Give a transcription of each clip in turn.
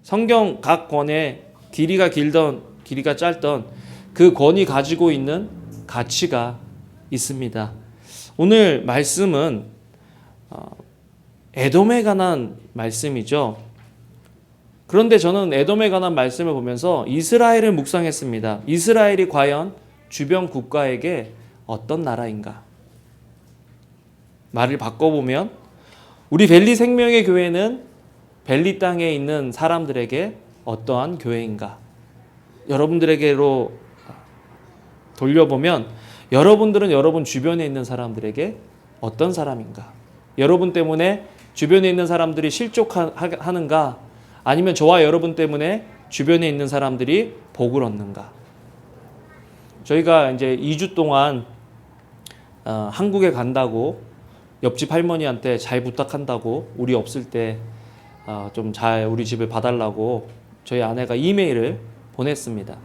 성경 각 권에 길이가 길던 길이가 짧던 그 권이 가지고 있는 가치가 있습니다. 오늘 말씀은 에돔에 관한 말씀이죠. 그런데 저는 에돔에 관한 말씀을 보면서 이스라엘을 묵상했습니다. 이스라엘이 과연 주변 국가에게 어떤 나라인가? 말을 바꿔보면 우리 벨리 생명의 교회는 벨리 땅에 있는 사람들에게 어떠한 교회인가? 여러분들에게로 돌려보면 여러분들은 여러분 주변에 있는 사람들에게 어떤 사람인가? 여러분 때문에 주변에 있는 사람들이 실족하는가? 아니면 저와 여러분 때문에 주변에 있는 사람들이 복을 얻는가? 저희가 이제 2주 동안 한국에 간다고 옆집 할머니한테 잘 부탁한다고 우리 없을 때 좀 잘 우리 집을 봐달라고 저희 아내가 이메일을 보냈습니다.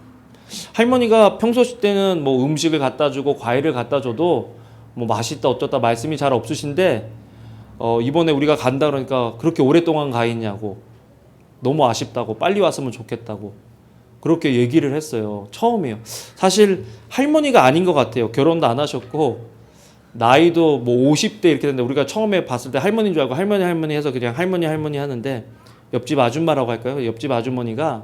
할머니가 평소 때는 뭐 음식을 갖다 주고 과일을 갖다 줘도 뭐 맛있다 어쩌다 말씀이 잘 없으신데 이번에 우리가 간다 그러니까 그렇게 오랫동안 가 있냐고, 너무 아쉽다고, 빨리 왔으면 좋겠다고 그렇게 얘기를 했어요. 처음이에요. 사실 할머니가 아닌 것 같아요. 결혼도 안 하셨고 나이도 뭐 50대 이렇게 됐는데 우리가 처음에 봤을 때 할머니인 줄 알고 할머니 해서 그냥 할머니 하는데 옆집 아줌마라고 할까요? 옆집 아주머니가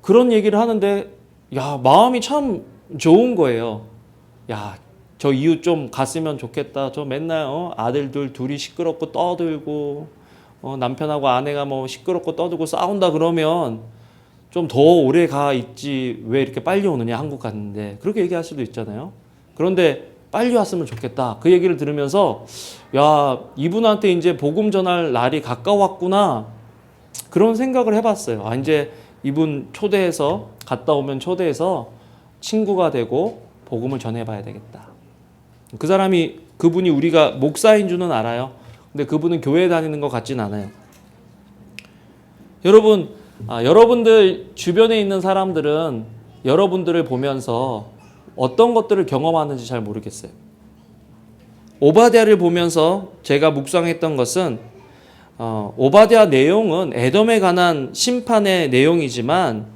그런 얘기를 하는데 야, 마음이 참 좋은 거예요. 야, 저 이웃 좀 갔으면 좋겠다. 저 맨날 아들들 둘이 시끄럽고 떠들고 남편하고 아내가 뭐 시끄럽고 떠들고 싸운다 그러면 좀 더 오래 가 있지 왜 이렇게 빨리 오느냐, 한국 갔는데. 그렇게 얘기할 수도 있잖아요. 그런데 빨리 왔으면 좋겠다. 그 얘기를 들으면서 야, 이분한테 이제 복음 전할 날이 가까웠구나, 그런 생각을 해봤어요. 이제 이분 초대해서 갔다 오면 초대해서 친구가 되고 복음을 전해봐야 되겠다. 그분이 우리가 목사인 줄은 알아요. 근데 그분은 교회 다니는 것 같진 않아요. 여러분들 주변에 있는 사람들은 여러분들을 보면서 어떤 것들을 경험하는지 잘 모르겠어요. 오바댜를 보면서 제가 묵상했던 것은 오바댜 내용은 에돔에 관한 심판의 내용이지만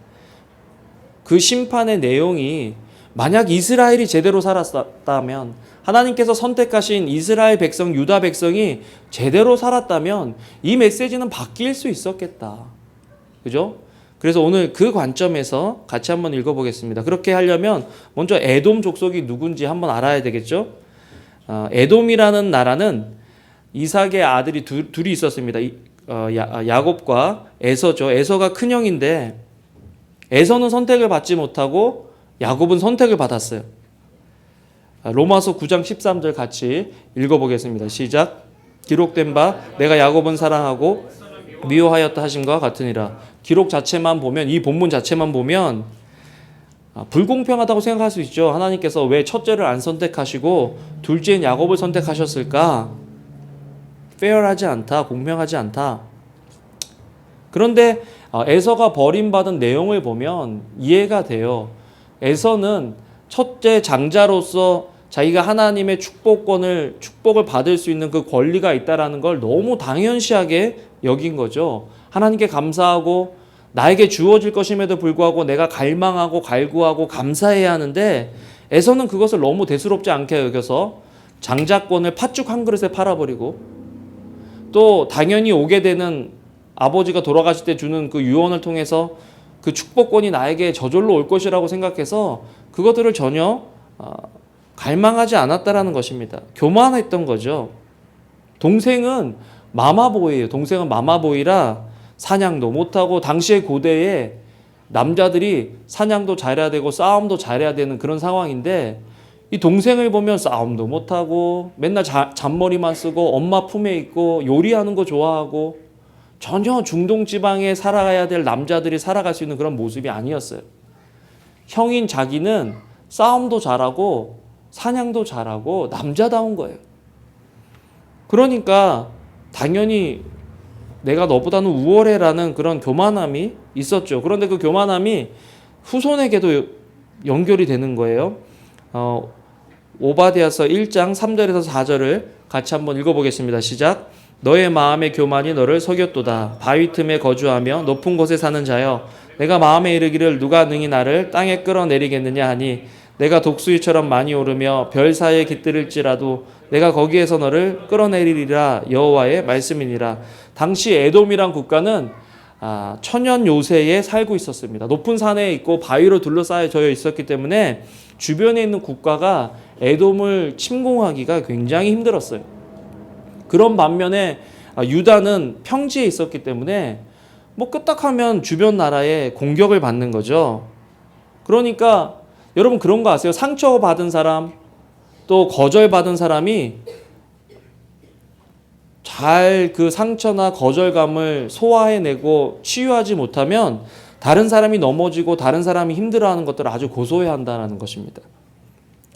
그 심판의 내용이 만약 이스라엘이 제대로 살았다면, 하나님께서 선택하신 이스라엘 백성, 유다 백성이 제대로 살았다면 이 메시지는 바뀔 수 있었겠다. 그죠? 그래서 오늘 그 관점에서 같이 한번 읽어보겠습니다. 그렇게 하려면 먼저 에돔 족속이 누군지 한번 알아야 되겠죠? 에돔이라는 나라는 이삭의 아들이 둘이 있었습니다. 야곱과 에서죠. 에서가 큰형인데 에서는 선택을 받지 못하고 야곱은 선택을 받았어요. 로마서 9장 13절 같이 읽어보겠습니다. 시작. 기록된 바 내가 야곱은 사랑하고 미워하였다 하신 것과 같으니라. 기록 자체만 보면, 이 본문 자체만 보면 불공평하다고 생각할 수 있죠. 하나님께서 왜 첫째를 안 선택하시고 둘째인 야곱을 선택하셨을까? 페어하지 않다, 공평하지 않다. 그런데 에서가 버림받은 내용을 보면 이해가 돼요. 에서는 첫째 장자로서 자기가 하나님의 축복을 받을 수 있는 그 권리가 있다라는 걸 너무 당연시하게 여긴 거죠. 하나님께 감사하고 나에게 주어질 것임에도 불구하고 내가 갈망하고 갈구하고 감사해야 하는데 에서는 그것을 너무 대수롭지 않게 여겨서 장자권을 팥죽 한 그릇에 팔아버리고 또 당연히 오게 되는 아버지가 돌아가실 때 주는 그 유언을 통해서 그 축복권이 나에게 저절로 올 것이라고 생각해서 그것들을 전혀 갈망하지 않았다라는 것입니다. 교만했던 거죠. 동생은 마마보이예요. 동생은 마마보이라 사냥도 못하고, 당시의 고대에 남자들이 사냥도 잘해야 되고 싸움도 잘해야 되는 그런 상황인데 이 동생을 보면 싸움도 못하고 맨날 잔머리만 쓰고 엄마 품에 있고 요리하는 거 좋아하고 전혀 중동 지방에 살아가야 될 남자들이 살아갈 수 있는 그런 모습이 아니었어요. 형인 자기는 싸움도 잘하고 사냥도 잘하고 남자다운 거예요. 그러니까 당연히 내가 너보다는 우월해라는 그런 교만함이 있었죠. 그런데 그 교만함이 후손에게도 연결이 되는 거예요. 오바댜서 1장 3절에서 4절을 같이 한번 읽어보겠습니다. 시작. 너의 마음의 교만이 너를 속였도다. 바위 틈에 거주하며 높은 곳에 사는 자여, 내가 마음에 이르기를 누가 능히 나를 땅에 끌어내리겠느냐 하니, 내가 독수리처럼 많이 오르며 별 사이에 깃들일지라도 내가 거기에서 너를 끌어내리리라. 여호와의 말씀이니라. 당시 에돔이란 국가는 천연 요새에 살고 있었습니다. 높은 산에 있고 바위로 둘러싸여 있었기 때문에 주변에 있는 국가가 에돔을 침공하기가 굉장히 힘들었어요. 그런 반면에 유다는 평지에 있었기 때문에 뭐 끄떡하면 주변 나라에 공격을 받는 거죠. 그러니까 여러분 그런 거 아세요? 상처받은 사람, 또 거절받은 사람이 잘 그 상처나 거절감을 소화해내고 치유하지 못하면 다른 사람이 넘어지고 다른 사람이 힘들어하는 것들을 아주 고소해야 한다는 것입니다.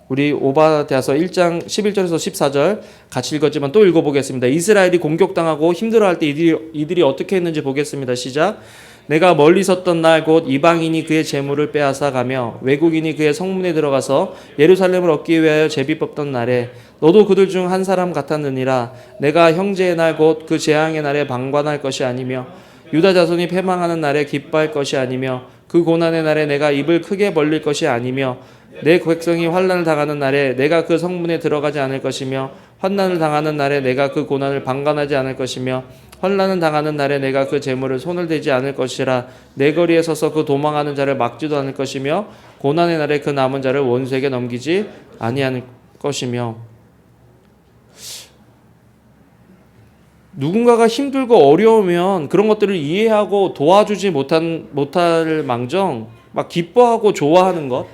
우리 오바댜서 1장 11절에서 14절 같이 읽었지만 또 읽어보겠습니다. 이스라엘이 공격당하고 힘들어할 때 이들이 어떻게 했는지 보겠습니다. 시작. 내가 멀리 섰던 날 곧 이방인이 그의 재물을 빼앗아 가며 외국인이 그의 성문에 들어가서 예루살렘을 얻기 위하여 제비 뽑던 날에 너도 그들 중 한 사람 같았느니라. 내가 형제의 날 곧 그 재앙의 날에 방관할 것이 아니며 유다 자손이 패망하는 날에 기뻐할 것이 아니며 그 고난의 날에 내가 입을 크게 벌릴 것이 아니며 내 백성이 환난을 당하는 날에 내가 그 성문에 들어가지 않을 것이며 환난을 당하는 날에 내가 그 고난을 방관하지 않을 것이며 환난을 당하는 날에 내가 그 재물을 손을 대지 않을 것이라. 내 거리에 서서 그 도망하는 자를 막지도 않을 것이며 고난의 날에 그 남은 자를 원수에게 넘기지 아니할 것이며. 누군가가 힘들고 어려우면 그런 것들을 이해하고 도와주지 못할 망정 막 기뻐하고 좋아하는 것,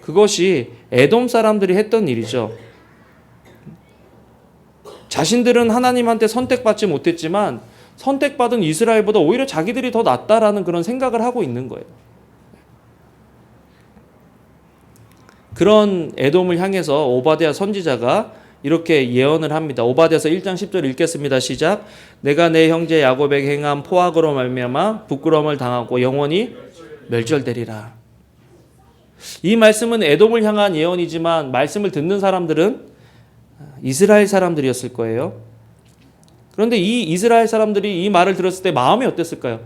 그것이 에돔 사람들이 했던 일이죠. 자신들은 하나님한테 선택받지 못했지만 선택받은 이스라엘보다 오히려 자기들이 더 낫다라는 그런 생각을 하고 있는 거예요. 그런 에돔을 향해서 오바댜 선지자가 이렇게 예언을 합니다. 오바댜서 1장 10절 읽겠습니다. 시작. 내가 내 형제 야곱에게 행한 포악으로 말미암아 부끄러움을 당하고 영원히 멸절되리라. 이 말씀은 에돔을 향한 예언이지만 말씀을 듣는 사람들은 이스라엘 사람들이었을 거예요. 그런데 이 이스라엘 사람들이 이 말을 들었을 때 마음이 어땠을까요?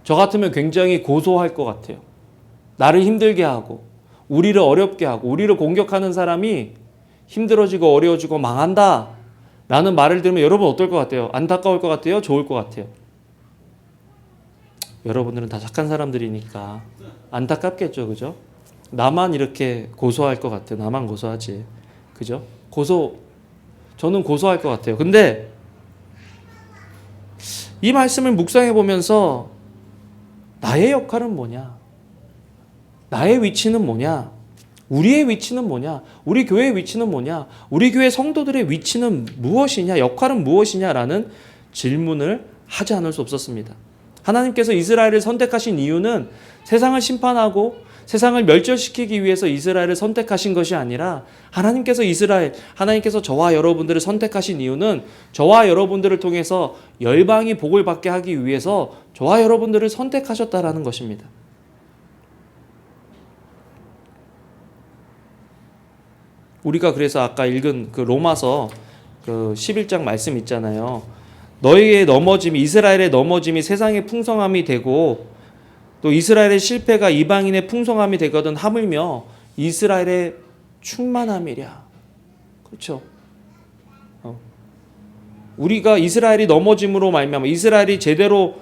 저 같으면 굉장히 고소할 것 같아요. 나를 힘들게 하고 우리를 어렵게 하고 우리를 공격하는 사람이 힘들어지고 어려워지고 망한다 라는 말을 들으면 여러분 어떨 것 같아요? 안타까울 것 같아요? 좋을 것 같아요? 여러분들은 다 착한 사람들이니까 안타깝겠죠, 그죠? 나만 이렇게 고소할 것 같아요. 나만 고소하지, 그죠? 저는 고소할 것 같아요. 근데 이 말씀을 묵상해 보면서 나의 역할은 뭐냐? 나의 위치는 뭐냐? 우리의 위치는 뭐냐? 우리 교회의 위치는 뭐냐? 우리 교회 성도들의 위치는 무엇이냐? 역할은 무엇이냐라는 질문을 하지 않을 수 없었습니다. 하나님께서 이스라엘을 선택하신 이유는 세상을 심판하고 세상을 멸절시키기 위해서 이스라엘을 선택하신 것이 아니라 하나님께서 저와 여러분들을 선택하신 이유는 저와 여러분들을 통해서 열방이 복을 받게 하기 위해서 저와 여러분들을 선택하셨다라는 것입니다. 우리가 그래서 아까 읽은 그 로마서 그 11장 말씀 있잖아요. 너희의 넘어짐이, 이스라엘의 넘어짐이 세상의 풍성함이 되고 또 이스라엘의 실패가 이방인의 풍성함이 되거든 하물며 이스라엘의 충만함이랴. 그렇죠. 우리가 이스라엘이 넘어짐으로 말미암아 이스라엘이 제대로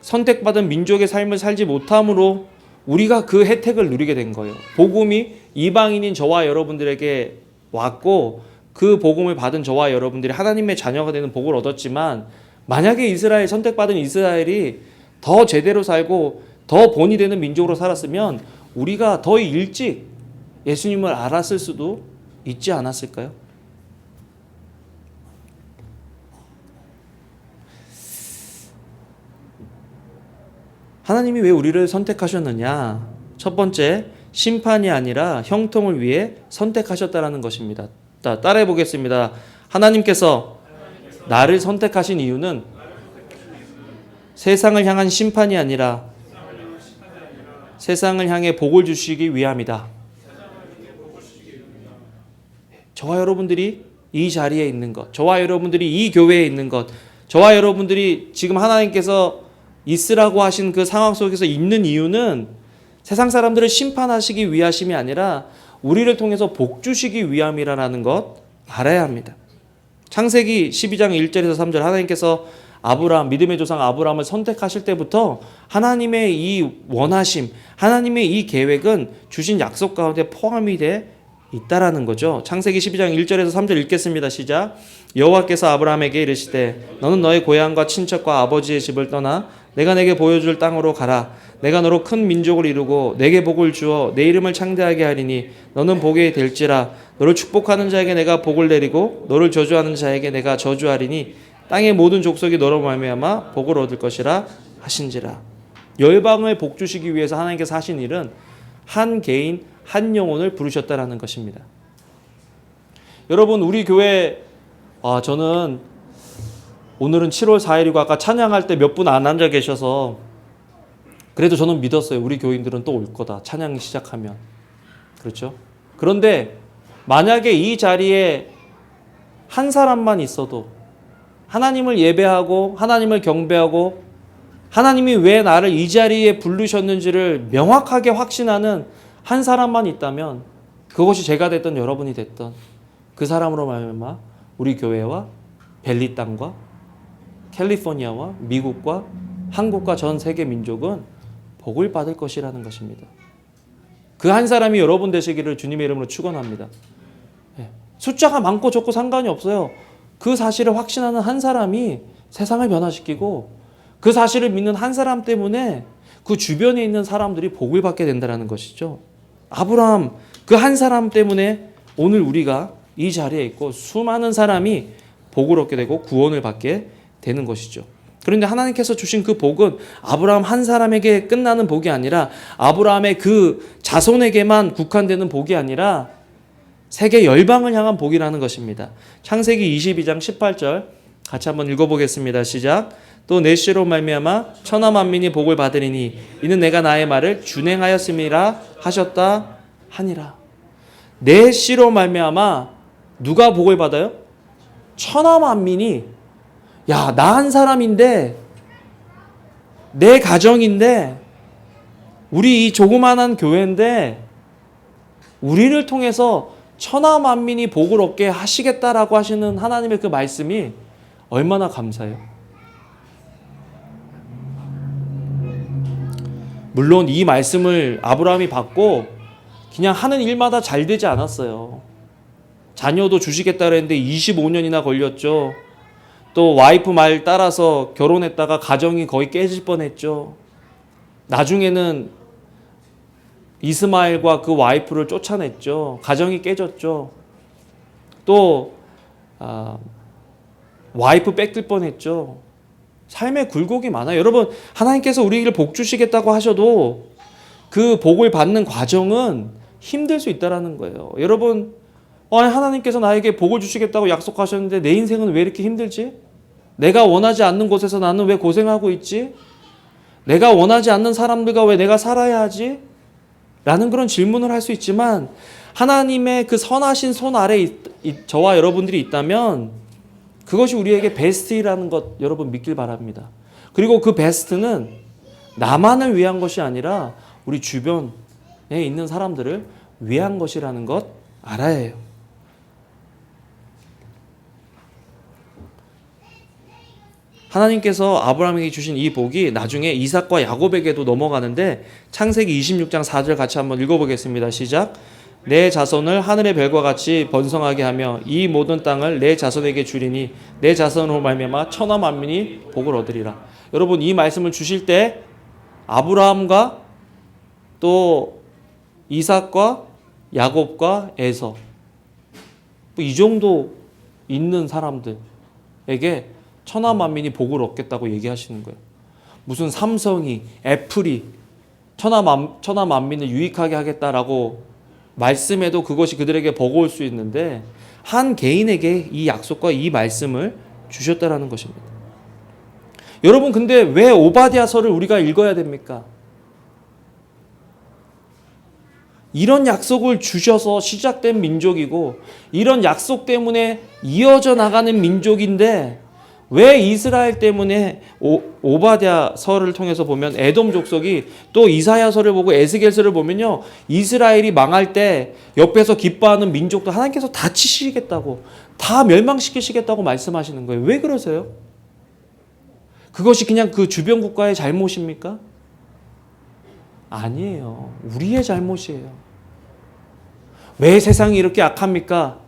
선택받은 민족의 삶을 살지 못함으로 우리가 그 혜택을 누리게 된 거예요. 복음이 이방인인 저와 여러분들에게 왔고 그 복음을 받은 저와 여러분들이 하나님의 자녀가 되는 복을 얻었지만 만약에 선택받은 이스라엘이 더 제대로 살고 더 본이 되는 민족으로 살았으면 우리가 더 일찍 예수님을 알았을 수도 있지 않았을까요? 하나님이 왜 우리를 선택하셨느냐? 첫 번째, 심판이 아니라 형통을 위해 선택하셨다라는 것입니다. 따라해 보겠습니다. 하나님께서 나를 선택하신 이유는 세상을 향한 심판이 아니라 세상을 향해 복을 주시기 위함이다. 저와 여러분들이 이 자리에 있는 것, 저와 여러분들이 이 교회에 있는 것, 저와 여러분들이 지금 하나님께서 있으라고 하신 그 상황 속에서 있는 이유는 세상 사람들을 심판하시기 위하심이 아니라 우리를 통해서 복 주시기 위함이라는 것 알아야 합니다. 창세기 12장 1절에서 3절 하나님께서 아브라함, 믿음의 조상 아브라함을 선택하실 때부터 하나님의 이 원하심, 하나님의 이 계획은 주신 약속 가운데 포함이 돼 있다라는 거죠. 창세기 12장 1절에서 3절 읽겠습니다. 시작. 여호와께서 아브라함에게 이르시되 너는 너의 고향과 친척과 아버지의 집을 떠나 내가 내게 보여줄 땅으로 가라. 내가 너로 큰 민족을 이루고 내게 복을 주어 내 이름을 창대하게 하리니 너는 복이 될지라. 너를 축복하는 자에게 내가 복을 내리고 너를 저주하는 자에게 내가 저주하리니 땅의 모든 족속이 너로 말미암아 복을 얻을 것이라 하신지라. 열방을 복 주시기 위해서 하나님께서 하신 일은 한 개인 한 영혼을 부르셨다라는 것입니다. 여러분, 우리 교회 저는 오늘은 7월 4일이고 아까 찬양할 때 몇 분 안 앉아 계셔서 그래도 저는 믿었어요. 우리 교인들은 또 올 거다. 찬양 시작하면. 그렇죠? 그런데 만약에 이 자리에 한 사람만 있어도 하나님을 예배하고 하나님을 경배하고 하나님이 왜 나를 이 자리에 부르셨는지를 명확하게 확신하는 한 사람만 있다면 그것이 제가 됐던 여러분이 됐던 그 사람으로 말미암아 우리 교회와 벨리 땅과 캘리포니아와 미국과 한국과 전 세계 민족은 복을 받을 것이라는 것입니다. 그 한 사람이 여러분 되시기를 주님의 이름으로 축원합니다. 숫자가 많고 적고 상관이 없어요. 그 사실을 확신하는 한 사람이 세상을 변화시키고 그 사실을 믿는 한 사람 때문에 그 주변에 있는 사람들이 복을 받게 된다는 것이죠. 아브라함 그 한 사람 때문에 오늘 우리가 이 자리에 있고 수많은 사람이 복을 얻게 되고 구원을 받게 되는 것이죠. 그런데 하나님께서 주신 그 복은 아브라함 한 사람에게 끝나는 복이 아니라 아브라함의 그 자손에게만 국한되는 복이 아니라 세계 열방을 향한 복이라는 것입니다. 창세기 22장 18절 같이 한번 읽어보겠습니다. 시작. 또 내 씨로 말미암아 천하 만민이 복을 받으리니 이는 내가 나의 말을 준행하였음이라 하셨다 하니라. 내 씨로 말미암아 누가 복을 받아요? 천하 만민이. 야, 나 한 사람인데 내 가정인데 우리 이 조그만한 교회인데 우리를 통해서 천하 만민이 복을 얻게 하시겠다라고 하시는 하나님의 그 말씀이 얼마나 감사해요. 물론 이 말씀을 아브라함이 받고 그냥 하는 일마다 잘 되지 않았어요. 자녀도 주시겠다 그랬는데 25년이나 걸렸죠. 또 와이프 말 따라서 결혼했다가 가정이 거의 깨질 뻔했죠. 나중에는 이스마엘과 그 와이프를 쫓아냈죠. 가정이 깨졌죠. 또 와이프 뺏길 뻔했죠. 삶의 굴곡이 많아요. 여러분, 하나님께서 우리를 복 주시겠다고 하셔도 그 복을 받는 과정은 힘들 수 있다는 거예요. 여러분, 하나님께서 나에게 복을 주시겠다고 약속하셨는데 내 인생은 왜 이렇게 힘들지? 내가 원하지 않는 곳에서 나는 왜 고생하고 있지? 내가 원하지 않는 사람들과 왜 내가 살아야 하지? 라는 그런 질문을 할 수 있지만 하나님의 그 선하신 손 아래 저와 여러분들이 있다면 그것이 우리에게 베스트라는 것 여러분 믿길 바랍니다. 그리고 그 베스트는 나만을 위한 것이 아니라 우리 주변에 있는 사람들을 위한 것이라는 것 알아야 해요. 하나님께서 아브라함에게 주신 이 복이 나중에 이삭과 야곱에게도 넘어가는데 창세기 26장 4절 같이 한번 읽어보겠습니다. 시작. 내 자손을 하늘의 별과 같이 번성하게 하며 이 모든 땅을 내 자손에게 주리니 내 자손으로 말미암아 천하 만민이 복을 얻으리라. 여러분, 이 말씀을 주실 때 아브라함과 또 이삭과 야곱과 에서 이 정도 있는 사람들에게 천하 만민이 복을 얻겠다고 얘기하시는 거예요. 무슨 삼성이, 애플이 천하 만민을 유익하게 하겠다라고 말씀해도 그것이 그들에게 버거울 수 있는데 한 개인에게 이 약속과 이 말씀을 주셨다라는 것입니다. 여러분, 근데 왜 오바댜서를 우리가 읽어야 됩니까? 이런 약속을 주셔서 시작된 민족이고 이런 약속 때문에 이어져 나가는 민족인데 왜 이스라엘 때문에 오바댜서를 통해서 보면 에돔 족속이 또 이사야서를 보고 에스겔서를 보면요. 이스라엘이 망할 때 옆에서 기뻐하는 민족도 하나님께서 다 치시겠다고 다 멸망시키시겠다고 말씀하시는 거예요. 왜 그러세요? 그것이 그냥 그 주변 국가의 잘못입니까? 아니에요. 우리의 잘못이에요. 왜 세상이 이렇게 악합니까?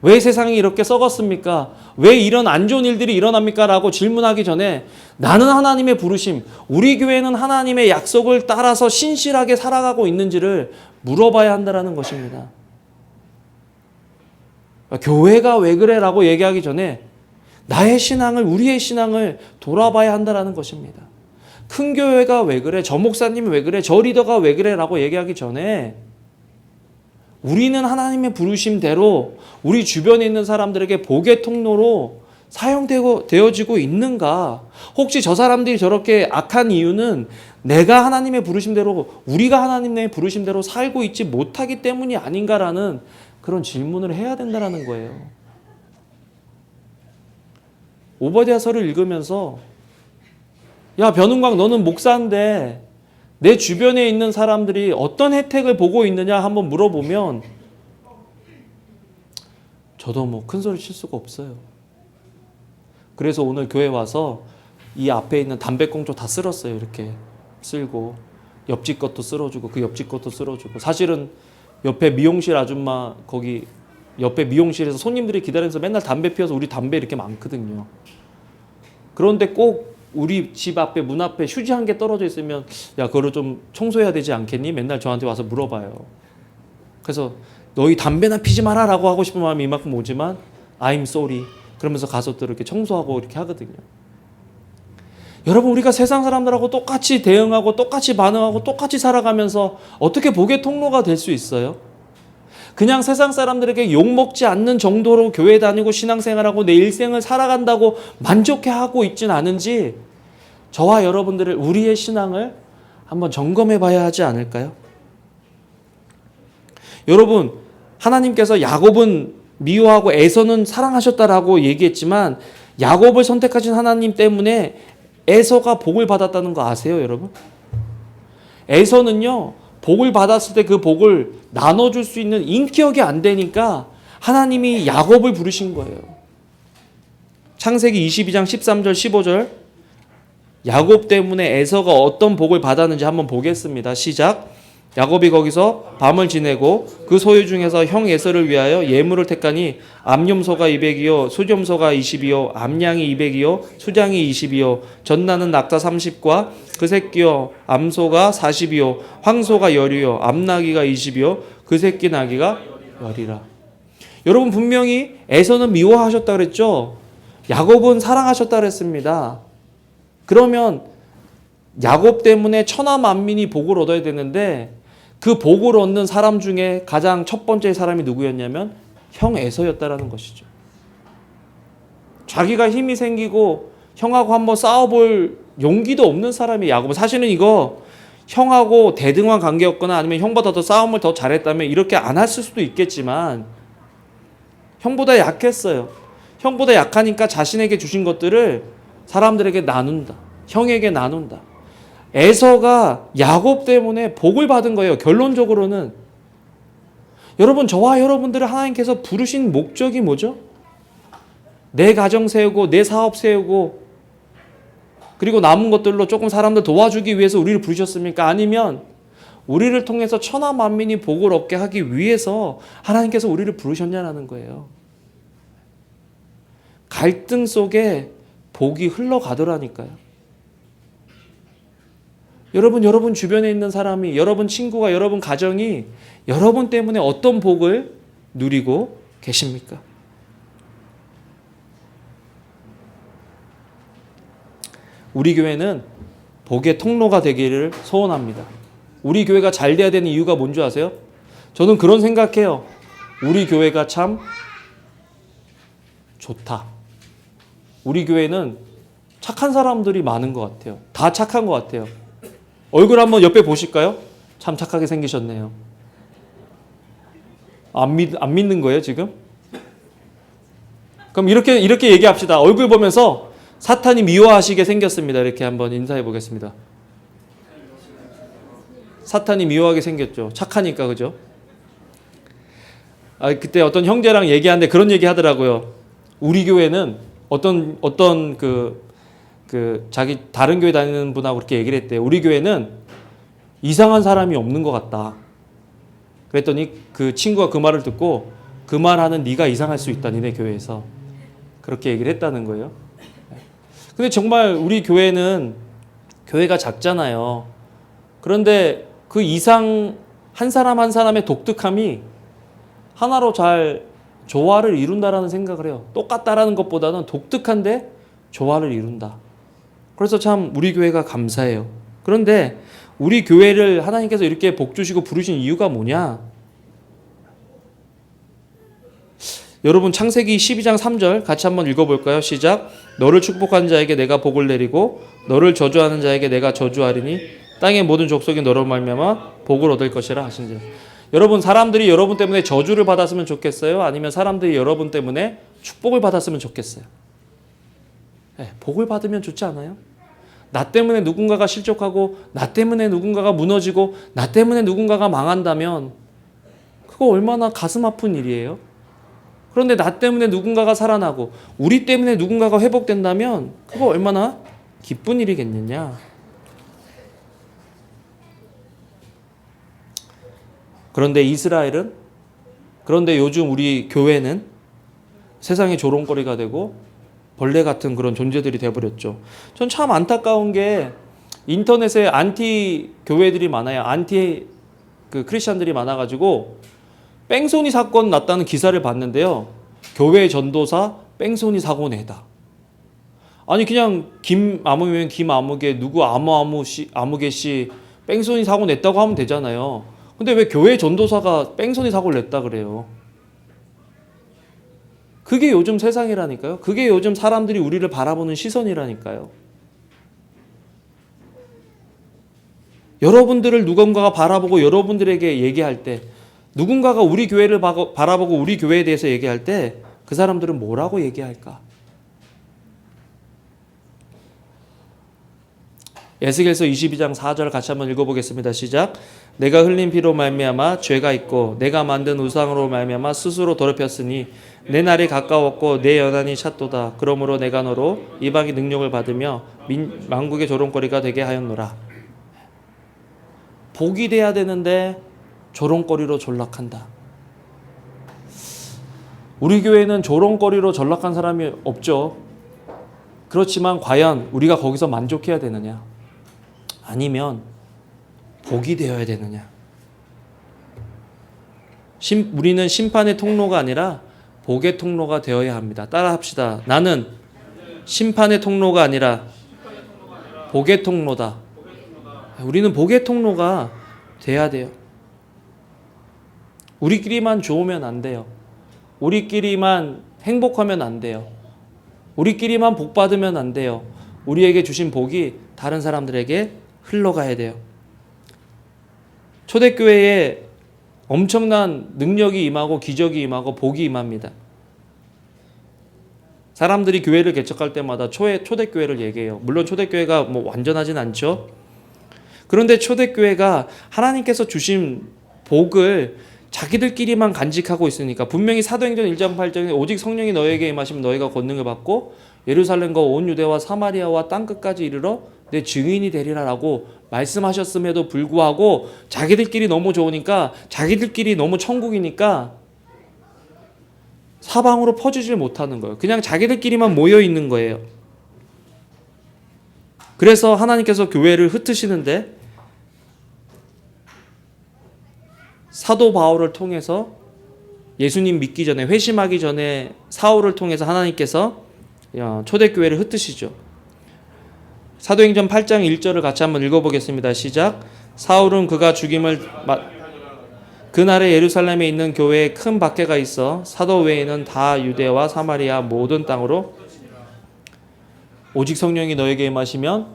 왜 세상이 이렇게 썩었습니까? 왜 이런 안 좋은 일들이 일어납니까? 라고 질문하기 전에 나는 하나님의 부르심, 우리 교회는 하나님의 약속을 따라서 신실하게 살아가고 있는지를 물어봐야 한다는 것입니다. 교회가 왜 그래? 라고 얘기하기 전에 나의 신앙을, 우리의 신앙을 돌아봐야 한다는 것입니다. 큰 교회가 왜 그래? 저 목사님이 왜 그래? 저 리더가 왜 그래? 라고 얘기하기 전에 우리는 하나님의 부르심대로 우리 주변에 있는 사람들에게 복의 통로로 사용되어지고 있는가? 혹시 저 사람들이 저렇게 악한 이유는 내가 하나님의 부르심대로, 우리가 하나님의 부르심대로 살고 있지 못하기 때문이 아닌가라는 그런 질문을 해야 된다는 거예요. 오바댜서를 읽으면서 야, 변은광 너는 목사인데 내 주변에 있는 사람들이 어떤 혜택을 보고 있느냐 한번 물어보면 저도 뭐 큰 소리 칠 수가 없어요. 그래서 오늘 교회 와서 이 앞에 있는 담배꽁초 다 쓸었어요. 이렇게 쓸고 옆집 것도 쓸어주고 그 옆집 것도 쓸어주고 사실은 옆에 미용실 아줌마 거기 옆에 미용실에서 손님들이 기다리면서 맨날 담배 피워서 우리 담배 이렇게 많거든요. 그런데 꼭 우리 집 앞에 문 앞에 휴지 한 개 떨어져 있으면 야 그거를 좀 청소해야 되지 않겠니? 맨날 저한테 와서 물어봐요. 그래서 너희 담배나 피지 마라 라고 하고 싶은 마음이 이만큼 오지만 I'm sorry 그러면서 가서 또 이렇게 청소하고 이렇게 하거든요. 여러분 우리가 세상 사람들하고 똑같이 대응하고 똑같이 반응하고 똑같이 살아가면서 어떻게 복의 통로가 될 수 있어요? 그냥 세상 사람들에게 욕먹지 않는 정도로 교회 다니고 신앙생활하고 내 일생을 살아간다고 만족해하고 있진 않은지 저와 여러분들을 우리의 신앙을 한번 점검해 봐야 하지 않을까요? 여러분 하나님께서 야곱은 미워하고 에서는 사랑하셨다라고 얘기했지만 야곱을 선택하신 하나님 때문에 에서가 복을 받았다는 거 아세요 여러분? 에서는요 복을 받았을 때 그 복을 나눠줄 수 있는 인격이 안 되니까 하나님이 야곱을 부르신 거예요. 창세기 22장 13절 15절 야곱 때문에 에서가 어떤 복을 받았는지 한번 보겠습니다. 시작. 야곱이 거기서 밤을 지내고 그 소유 중에서 형 에서를 위하여 예물을 택하니 암염소가 200이요 수염소가 20이요 암양이 200이요 수장이 20이요 전나는 낙타 30과 그 새끼요 암소가 40이요 황소가 10이요 암나귀가 20이요 그 새끼 나귀가 10이라. 여러분 분명히 에서는 미워하셨다 그랬죠. 야곱은 사랑하셨다 그랬습니다. 그러면 야곱 때문에 천하 만민이 복을 얻어야 되는데 그 복을 얻는 사람 중에 가장 첫 번째 사람이 누구였냐면 형 에서였다라는 것이죠. 자기가 힘이 생기고 형하고 한번 싸워볼 용기도 없는 사람이 야곱은 사실은 이거 형하고 대등한 관계였거나 아니면 형보다 더 싸움을 더 잘했다면 이렇게 안 했을 수도 있겠지만 형보다 약했어요. 형보다 약하니까 자신에게 주신 것들을 사람들에게 나눈다. 형에게 나눈다. 에서가 야곱 때문에 복을 받은 거예요. 결론적으로는 여러분 저와 여러분들을 하나님께서 부르신 목적이 뭐죠? 내 가정 세우고 내 사업 세우고 그리고 남은 것들로 조금 사람들 도와주기 위해서 우리를 부르셨습니까? 아니면 우리를 통해서 천하 만민이 복을 얻게 하기 위해서 하나님께서 우리를 부르셨냐라는 거예요. 갈등 속에 복이 흘러가더라니까요. 여러분 주변에 있는 사람이, 여러분 친구가, 여러분 가정이 여러분 때문에 어떤 복을 누리고 계십니까? 우리 교회는 복의 통로가 되기를 소원합니다. 우리 교회가 잘 돼야 되는 이유가 뭔지 아세요? 저는 그런 생각해요. 우리 교회가 참 좋다. 우리 교회는 착한 사람들이 많은 것 같아요. 다 착한 것 같아요. 얼굴 한번 옆에 보실까요? 참 착하게 생기셨네요. 안 믿는 거예요, 지금? 그럼 이렇게 얘기합시다. 얼굴 보면서 사탄이 미워하시게 생겼습니다. 이렇게 한번 인사해 보겠습니다. 사탄이 미워하게 생겼죠. 착하니까, 그죠? 그때 어떤 형제랑 얘기하는데 그런 얘기 하더라고요. 우리 교회는 어떤 자기 다른 교회 다니는 분하고 그렇게 얘기를 했대요. 우리 교회는 이상한 사람이 없는 것 같다. 그랬더니 그 친구가 그 말을 듣고 그 말하는 네가 이상할 수 있다. 니네 교회에서. 그렇게 얘기를 했다는 거예요. 근데 정말 우리 교회는 교회가 작잖아요. 그런데 그 이상 한 사람 한 사람의 독특함이 하나로 잘 조화를 이룬다라는 생각을 해요. 똑같다라는 것보다는 독특한데 조화를 이룬다. 그래서 참 우리 교회가 감사해요. 그런데 우리 교회를 하나님께서 이렇게 복 주시고 부르신 이유가 뭐냐? 여러분 창세기 12장 3절 같이 한번 읽어볼까요? 시작. 너를 축복한 자에게 내가 복을 내리고 너를 저주하는 자에게 내가 저주하리니 땅의 모든 족속이 너로 말미암아 복을 얻을 것이라 하신지라. 여러분 사람들이 여러분 때문에 저주를 받았으면 좋겠어요? 아니면 사람들이 여러분 때문에 축복을 받았으면 좋겠어요? 네, 복을 받으면 좋지 않아요? 나 때문에 누군가가 실족하고 나 때문에 누군가가 무너지고 나 때문에 누군가가 망한다면 그거 얼마나 가슴 아픈 일이에요? 그런데 나 때문에 누군가가 살아나고 우리 때문에 누군가가 회복된다면 그거 얼마나 기쁜 일이겠느냐. 그런데 요즘 우리 교회는 세상의 조롱거리가 되고 벌레 같은 그런 존재들이 돼버렸죠. 전 참 안타까운 게 인터넷에 안티 교회들이 많아요. 안티 크리스찬들이 많아가지고 뺑소니 사건 났다는 기사를 봤는데요. 교회 전도사 뺑소니 사고 내다. 아니 그냥 김아무면 김아무개 누구 아무개 씨 뺑소니 사고 냈다고 하면 되잖아요. 근데 왜 교회 전도사가 뺑소니 사고를 냈다 그래요? 그게 요즘 세상이라니까요. 그게 요즘 사람들이 우리를 바라보는 시선이라니까요. 여러분들을 누군가가 바라보고 여러분들에게 얘기할 때 누군가가 우리 교회를 바라보고 우리 교회에 대해서 얘기할 때 그 사람들은 뭐라고 얘기할까? 에스겔서 22장 4절 같이 한번 읽어보겠습니다. 시작. 내가 흘린 피로 말미암아 죄가 있고 내가 만든 우상으로 말미암아 스스로 더럽혔으니 내 날이 가까웠고 내 연한이 찼도다. 그러므로 내가 너로 이방의 능력을 받으며 만국의 조롱거리가 되게 하였노라. 복이 돼야 되는데 조롱거리로 전락한다. 우리 교회는 조롱거리로 전락한 사람이 없죠. 그렇지만 과연 우리가 거기서 만족해야 되느냐? 아니면 복이 되어야 되느냐? 우리는 심판의 통로가 아니라 복의 통로가 되어야 합니다. 따라 합시다. 나는 심판의 통로가 아니라 복의 통로다. 우리는 복의 통로가 돼야 돼요. 우리끼리만 좋으면 안 돼요. 우리끼리만 행복하면 안 돼요. 우리끼리만 복 받으면 안 돼요. 우리에게 주신 복이 다른 사람들에게 흘러가야 돼요. 초대교회에 엄청난 능력이 임하고 기적이 임하고 복이 임합니다. 사람들이 교회를 개척할 때마다 초대교회를 얘기해요. 물론 초대교회가 뭐 완전하진 않죠. 그런데 초대교회가 하나님께서 주신 복을 자기들끼리만 간직하고 있으니까 분명히 사도행전 1장 8절에 오직 성령이 너에게 임하시면 너희가 권능을 받고 예루살렘과 온 유대와 사마리아와 땅끝까지 이르러 내 증인이 되리라라고 말씀하셨음에도 불구하고 자기들끼리 너무 좋으니까 자기들끼리 너무 천국이니까 사방으로 퍼지질 못하는 거예요. 그냥 자기들끼리만 모여 있는 거예요. 그래서 하나님께서 교회를 흩으시는데 사도 바울을 통해서 예수님 믿기 전에 회심하기 전에 사울을 통해서 하나님께서 초대교회를 흩으시죠. 사도행전 8장 1절을 같이 한번 읽어보겠습니다. 시작. 사울은 그가 죽임을 그날에 예루살렘에 있는 교회에 큰 박해가 있어 사도 외에는 다 유대와 사마리아 모든 땅으로 오직 성령이 너에게 임하시면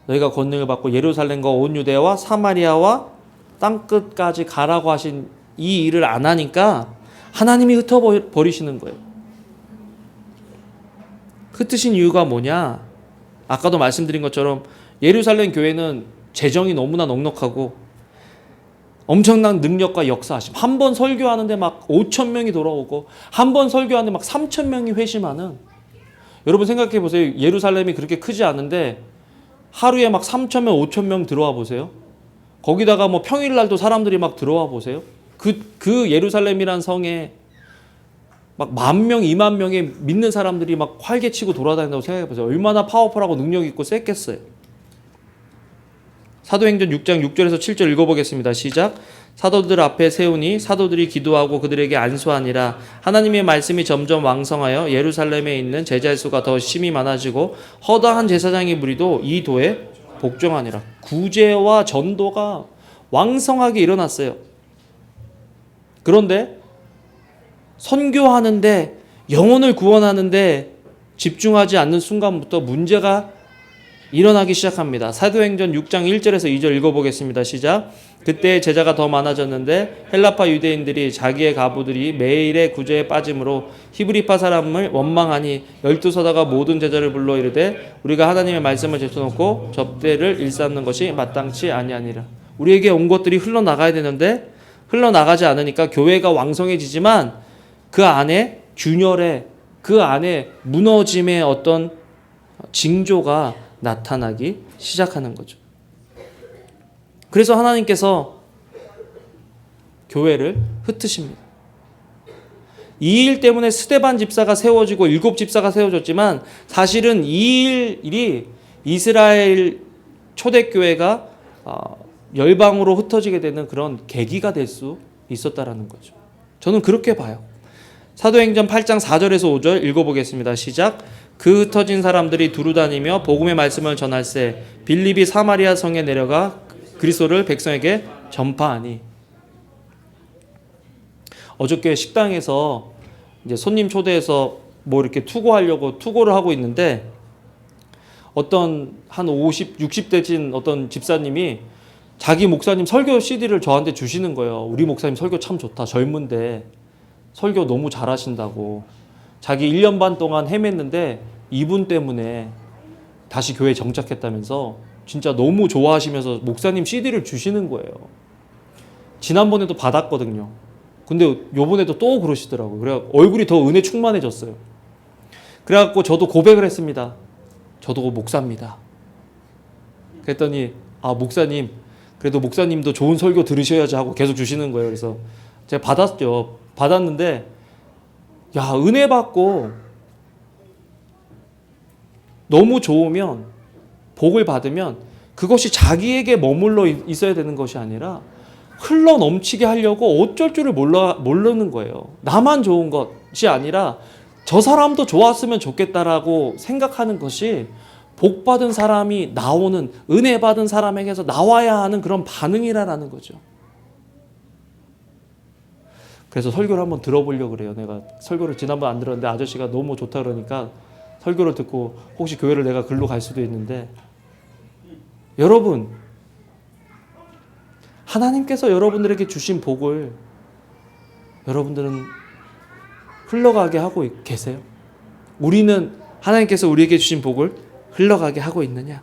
너희가 권능을 받고 예루살렘과 온 유대와 사마리아와 땅끝까지 가라고 하신 이 일을 안 하니까 하나님이 흩어버리시는 거예요. 흩으신 이유가 뭐냐? 아까도 말씀드린 것처럼 예루살렘 교회는 재정이 너무나 넉넉하고 엄청난 능력과 역사하심. 한 번 설교하는데 막 5천 명이 돌아오고 한 번 설교하는데 막 3천 명이 회심하는. 여러분 생각해 보세요. 예루살렘이 그렇게 크지 않은데 하루에 막 3천 명, 5천 명 들어와 보세요. 거기다가 뭐 평일날도 사람들이 막 들어와 보세요. 그 예루살렘이란 성에 막 10,000명, 20,000명의 믿는 사람들이 막 활개치고 돌아다닌다고 생각해 보세요. 얼마나 파워풀하고 능력 있고 셌겠어요. 사도행전 6장 6절에서 7절 읽어보겠습니다. 시작. 사도들 앞에 세우니 사도들이 기도하고 그들에게 안수하니라. 하나님의 말씀이 점점 왕성하여 예루살렘에 있는 제자의 수가 더 심히 많아지고 허다한 제사장의 무리도 이 도에 복종하니라. 구제와 전도가 왕성하게 일어났어요. 그런데 선교하는데 영혼을 구원하는데 집중하지 않는 순간부터 문제가 일어나기 시작합니다. 사도행전 6장 1절에서 2절 읽어보겠습니다. 시작. 그때 제자가 더 많아졌는데 헬라파 유대인들이 자기의 가부들이 매일의 구제에 빠짐으로 히브리파 사람을 원망하니 12서다가 모든 제자를 불러 이르되 우리가 하나님의 말씀을 제쳐놓고 접대를 일삼는 것이 마땅치 아니하니라. 우리에게 온 것들이 흘러나가야 되는데 흘러나가지 않으니까 교회가 왕성해지지만 그 안에 균열의 그 안에 무너짐의 어떤 징조가 나타나기 시작하는 거죠. 그래서 하나님께서 교회를 흩으십니다. 이 일 때문에 스데반 집사가 세워지고 7 집사가 세워졌지만 사실은 이 일이 이스라엘 초대교회가 열방으로 흩어지게 되는 그런 계기가 될 수 있었다라는 거죠. 저는 그렇게 봐요. 사도행전 8장 4절에서 5절 읽어보겠습니다. 시작. 그 흩어진 사람들이 두루다니며 복음의 말씀을 전할세 빌립이 사마리아 성에 내려가 그리스도를 백성에게 전파하니. 어저께 식당에서 이제 손님 초대해서 뭐 이렇게 투고를 하고 있는데 어떤 한 50, 60대 진 어떤 집사님이 자기 목사님 설교 CD를 저한테 주시는 거예요. 우리 목사님 설교 참 좋다. 젊은데 설교 너무 잘하신다고. 자기 1년 반 동안 헤맸는데 이분 때문에 다시 교회에 정착했다면서 진짜 너무 좋아하시면서 목사님 CD를 주시는 거예요. 지난번에도 받았거든요. 근데 요번에도 또 그러시더라고요. 그래 얼굴이 더 은혜 충만해졌어요. 그래갖고 저도 고백을 했습니다. 저도 목사입니다. 그랬더니 목사님 그래도 목사님도 좋은 설교 들으셔야지 하고 계속 주시는 거예요. 그래서 제가 받았죠. 받았는데 은혜 받고 너무 좋으면 복을 받으면 그것이 자기에게 머물러 있어야 되는 것이 아니라 흘러 넘치게 하려고 어쩔 줄을 모르는 거예요. 나만 좋은 것이 아니라 저 사람도 좋았으면 좋겠다라고 생각하는 것이 복 받은 사람이 나오는 은혜 받은 사람에게서 나와야 하는 그런 반응이라는 거죠. 그래서 설교를 한번 들어보려고 그래요. 내가 설교를 지난번 안 들었는데 아저씨가 너무 좋다 그러니까 설교를 듣고 혹시 교회를 내가 글로 갈 수도 있는데 여러분 하나님께서 여러분들에게 주신 복을 여러분들은 흘러가게 하고 계세요? 우리는 하나님께서 우리에게 주신 복을 흘러가게 하고 있느냐?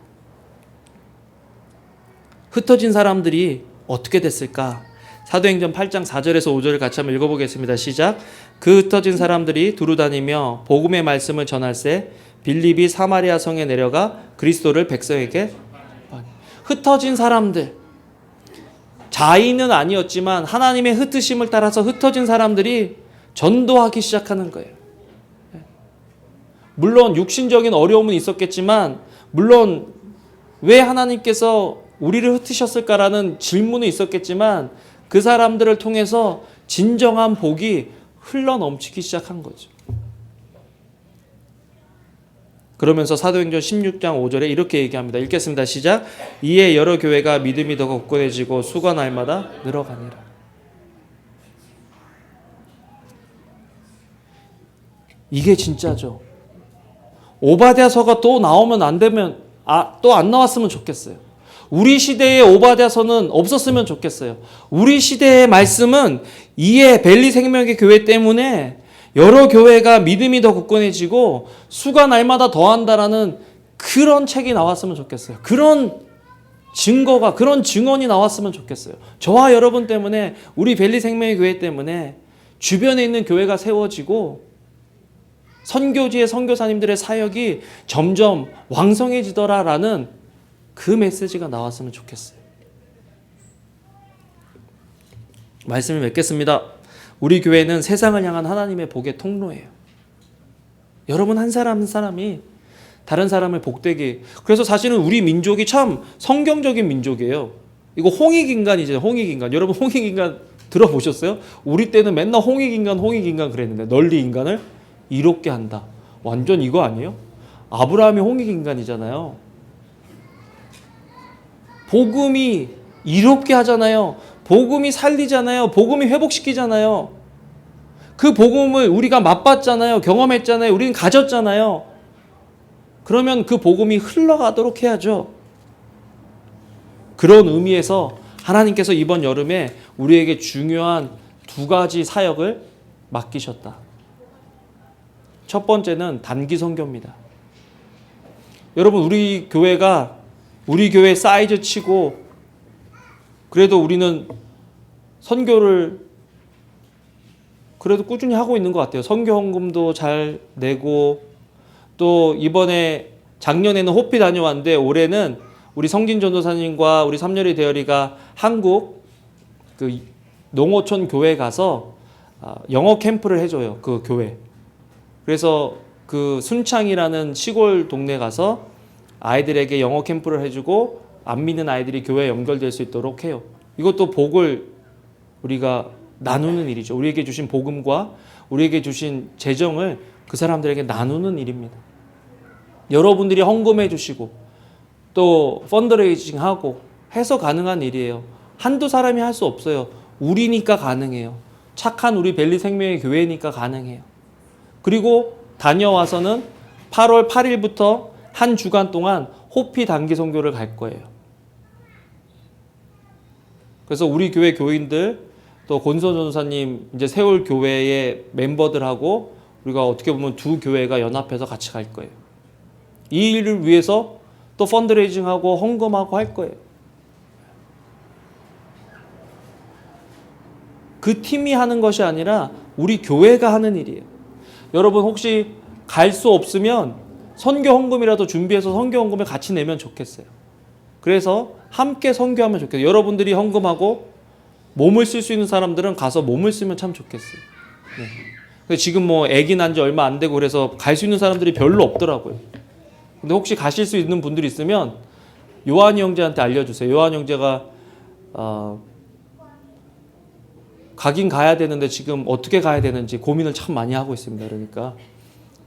흩어진 사람들이 어떻게 됐을까? 사도행전 8장 4절에서 5절을 같이 한번 읽어보겠습니다. 시작. 그 흩어진 사람들이 두루다니며 복음의 말씀을 전할세 빌립이 사마리아 성에 내려가 그리스도를 백성에게. 흩어진 사람들, 자의는 아니었지만 하나님의 흩으심을 따라서 흩어진 사람들이 전도하기 시작하는 거예요. 물론 육신적인 어려움은 있었겠지만 물론 왜 하나님께서 우리를 흩으셨을까라는 질문은 있었겠지만 그 사람들을 통해서 진정한 복이 흘러넘치기 시작한 거죠. 그러면서 사도행전 16장 5절에 이렇게 얘기합니다. 읽겠습니다. 시작. 이에 여러 교회가 믿음이 더 굳건해지고 수가 날마다 늘어가니라. 이게 진짜죠. 오바댜서가 또 나오면 안 되면 또 안 나왔으면 좋겠어요. 우리 시대의 오바댜서는 없었으면 좋겠어요. 우리 시대의 말씀은 이에 벨리 생명의 교회 때문에 여러 교회가 믿음이 더 굳건해지고 수가 날마다 더한다라는 그런 책이 나왔으면 좋겠어요. 그런 증거가, 그런 증언이 나왔으면 좋겠어요. 저와 여러분 때문에, 우리 벨리 생명의 교회 때문에 주변에 있는 교회가 세워지고 선교지의 선교사님들의 사역이 점점 왕성해지더라라는 그 메시지가 나왔으면 좋겠어요. 말씀을 맺겠습니다. 우리 교회는 세상을 향한 하나님의 복의 통로예요. 여러분 한 사람 한 사람이 다른 사람을 복되게, 그래서 사실은 우리 민족이 참 성경적인 민족이에요. 이거 홍익인간이잖아요. 홍익인간. 여러분 홍익인간 들어보셨어요? 우리 때는 맨날 홍익인간 그랬는데, 널리 인간을 이롭게 한다. 완전 이거 아니에요? 아브라함이 홍익인간이잖아요. 복음이 이롭게 하잖아요. 복음이 살리잖아요. 복음이 회복시키잖아요. 그 복음을 우리가 맛봤잖아요. 경험했잖아요. 우리는 가졌잖아요. 그러면 그 복음이 흘러가도록 해야죠. 그런 의미에서 하나님께서 이번 여름에 우리에게 중요한 두 가지 사역을 맡기셨다. 첫 번째는 단기 선교입니다. 여러분 우리 교회 사이즈 치고 그래도 우리는 선교를 그래도 꾸준히 하고 있는 것 같아요. 선교 헌금도 잘 내고, 또 이번에 작년에는 호피 다녀왔는데 올해는 우리 성진 전도사님과 우리 삼열이 대열이가 한국 그 농어촌 교회 가서 영어 캠프를 해줘요. 그 교회. 그래서 그 순창이라는 시골 동네 가서 아이들에게 영어 캠프를 해주고 안 믿는 아이들이 교회에 연결될 수 있도록 해요. 이것도 복을 우리가 나누는 일이죠. 우리에게 주신 복음과 우리에게 주신 재정을 그 사람들에게 나누는 일입니다. 여러분들이 헌금해 주시고 또 펀드레이징 하고 해서 가능한 일이에요. 한두 사람이 할 수 없어요. 우리니까 가능해요. 착한 우리 벨리 생명의 교회니까 가능해요. 그리고 다녀와서는 8월 8일부터 한 주간 동안 호피 단기 선교를 갈 거예요. 그래서 우리 교회 교인들 또 권선 전도사님 이제 세울 교회의 멤버들하고 우리가 어떻게 보면 두 교회가 연합해서 같이 갈 거예요. 이 일을 위해서 또 펀드레이징하고 헌금하고 할 거예요. 그 팀이 하는 것이 아니라 우리 교회가 하는 일이에요. 여러분 혹시 갈 수 없으면 선교 헌금이라도 준비해서 선교 헌금을 같이 내면 좋겠어요. 그래서 함께 선교하면 좋겠어요. 여러분들이 헌금하고 몸을 쓸 수 있는 사람들은 가서 몸을 쓰면 참 좋겠어요. 네. 지금 뭐 아기 난 지 얼마 안 되고 그래서 갈 수 있는 사람들이 별로 없더라고요. 근데 혹시 가실 수 있는 분들이 있으면 요한이 형제한테 알려주세요. 요한 형제가 가긴 가야 되는데 지금 어떻게 가야 되는지 고민을 참 많이 하고 있습니다. 그러니까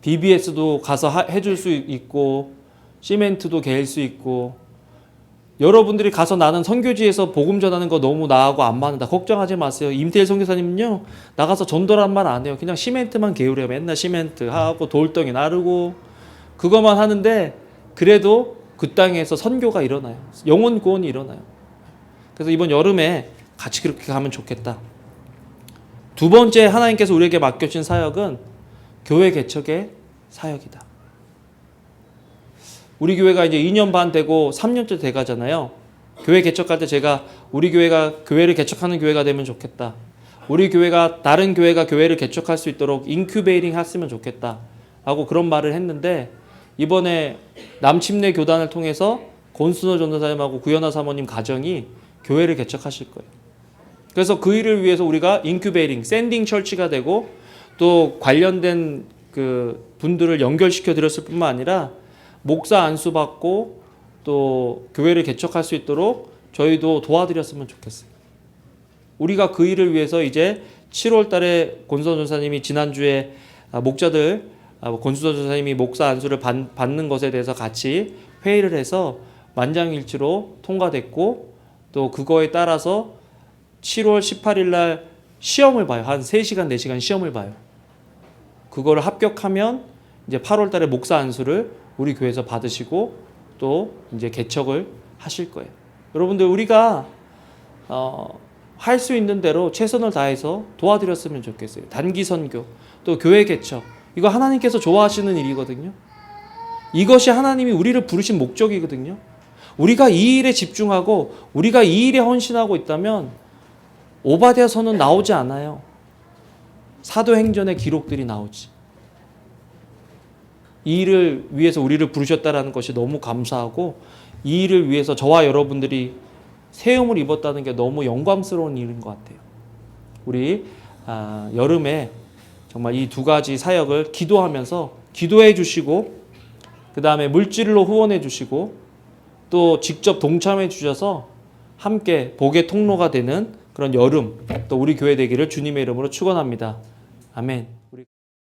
BBS도 가서 해줄 수 있고 시멘트도 개일 수 있고, 여러분들이 가서 나는 선교지에서 복음 전하는 거 너무 나하고 안 맞는다. 걱정하지 마세요. 임태일 선교사님은요, 나가서 전도란 말 안 해요. 그냥 시멘트만 개우래요. 맨날 시멘트 하고 돌덩이 나르고 그것만 하는데 그래도 그 땅에서 선교가 일어나요. 영혼 구원이 일어나요. 그래서 이번 여름에 같이 그렇게 가면 좋겠다. 두 번째 하나님께서 우리에게 맡겨주신 사역은 교회 개척의 사역이다. 우리 교회가 이제 2년 반 되고 3년째 돼가잖아요. 교회 개척할 때 제가 우리 교회가 교회를 개척하는 교회가 되면 좋겠다. 우리 교회가 다른 교회가 교회를 개척할 수 있도록 인큐베이팅 했으면 좋겠다. 하고 그런 말을 했는데, 이번에 남침내 교단을 통해서 권순호 전도사님하고 구현아 사모님 가정이 교회를 개척하실 거예요. 그래서 그 일을 위해서 우리가 인큐베이팅, 샌딩 철치가 되고 또 관련된 그 분들을 연결시켜 드렸을 뿐만 아니라 목사 안수 받고 또 교회를 개척할 수 있도록 저희도 도와드렸으면 좋겠어요. 우리가 그 일을 위해서 이제 7월 달에 권순호 전사님이 지난주에 목자들 권순호 전사님이 목사 안수를 받는 것에 대해서 같이 회의를 해서 만장일치로 통과됐고, 또 그거에 따라서 7월 18일 날 시험을 봐요. 한 3시간, 4시간 시험을 봐요. 그거를 합격하면 이제 8월 달에 목사 안수를 우리 교회에서 받으시고 또 이제 개척을 하실 거예요. 여러분들 우리가 할 수 있는 대로 최선을 다해서 도와드렸으면 좋겠어요. 단기 선교, 또 교회 개척, 이거 하나님께서 좋아하시는 일이거든요. 이것이 하나님이 우리를 부르신 목적이거든요. 우리가 이 일에 집중하고 우리가 이 일에 헌신하고 있다면 오바댜서는 나오지 않아요. 사도행전의 기록들이 나오지. 이 일을 위해서 우리를 부르셨다라는 것이 너무 감사하고, 이 일을 위해서 저와 여러분들이 세움을 입었다는 게 너무 영광스러운 일인 것 같아요. 우리 여름에 정말 이 두 가지 사역을 기도하면서 기도해 주시고, 그 다음에 물질로 후원해 주시고, 또 직접 동참해 주셔서 함께 복의 통로가 되는 그런 여름, 또 우리 교회 되기를 주님의 이름으로 축원합니다. 아멘.